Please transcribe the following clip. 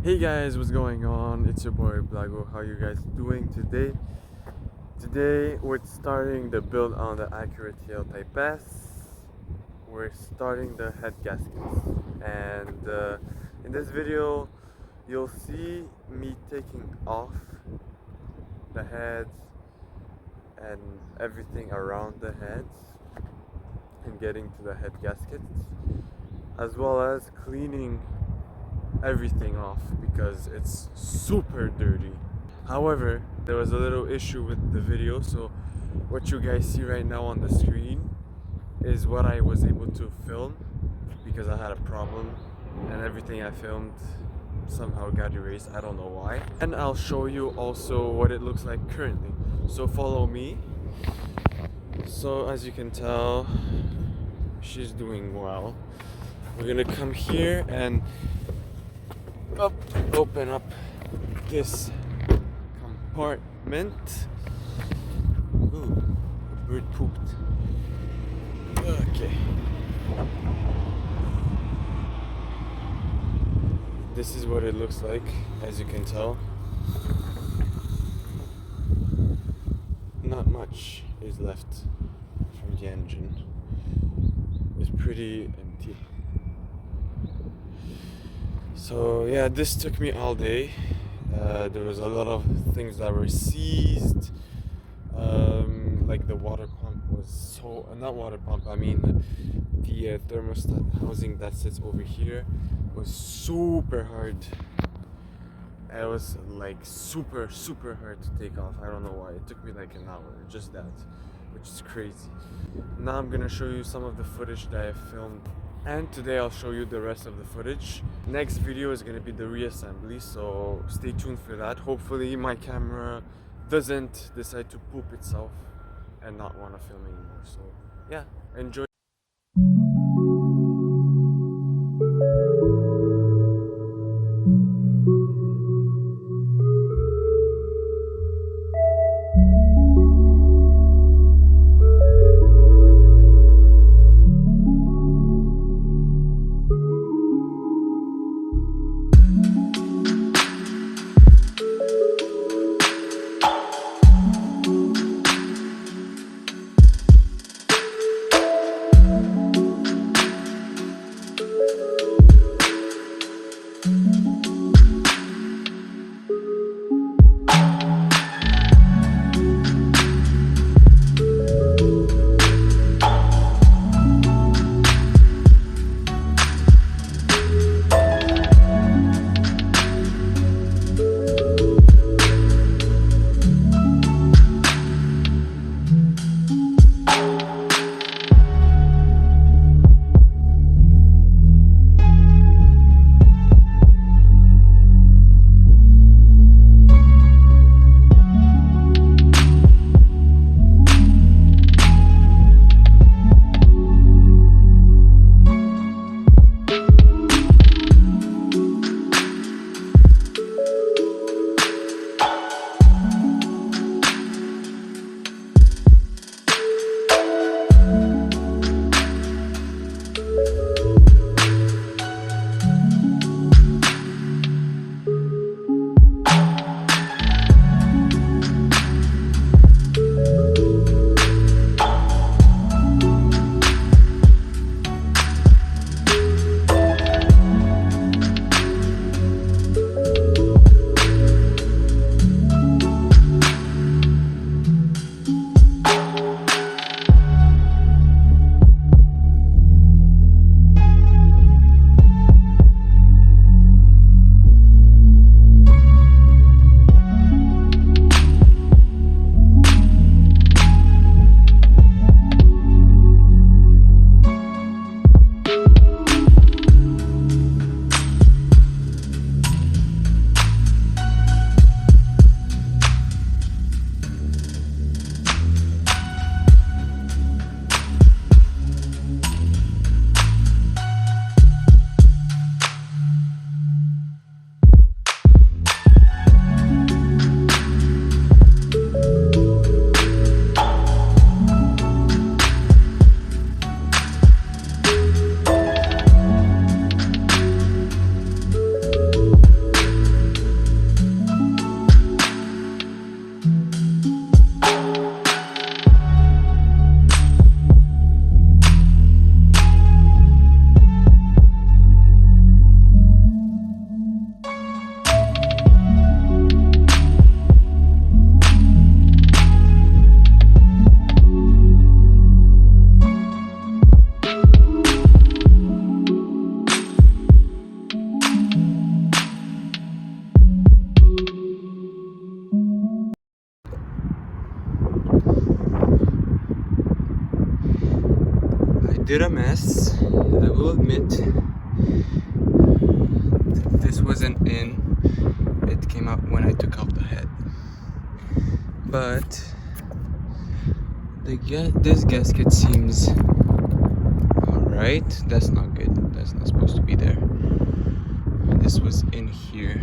Hey guys, what's going on? It's your boy Blago. How you guys doing today? Today we're starting the build on the Accurate Tail Type S. We're starting the head gaskets, and in this video you'll see me taking off the heads and everything around the heads and getting to the head gaskets, as well as cleaning everything off because it's super dirty. However, there was a little issue with the video, so what you guys see right now on the screen is what I was able to film because I had a problem and everything I filmed somehow got erased. I don't know why. And I'll show you also what it looks like currently. So follow me. So as you can tell, she's doing well. We're gonna come here and open up this compartment. Ooh, a bird pooped. Okay. This is what it looks like, as you can tell. Not much is left from the engine. It's pretty empty. So yeah, this took me all day. There was a lot of things that were seized. Like the water pump was not water pump, I mean the thermostat housing that sits over here was super hard. It was like super hard to take off. I don't know why. It took me like an hour, just that, which is crazy. Now I'm gonna show you some of the footage that I filmed, and today I'll show you the rest of the footage. Next video is gonna be the reassembly, so stay tuned for that. Hopefully my camera doesn't decide to poop itself and not want to film anymore. So yeah, enjoy. did a mess, I will admit. This wasn't in. It came out when I took off the head. But this gasket seems alright. That's not good. That's not supposed to be there. This was in here.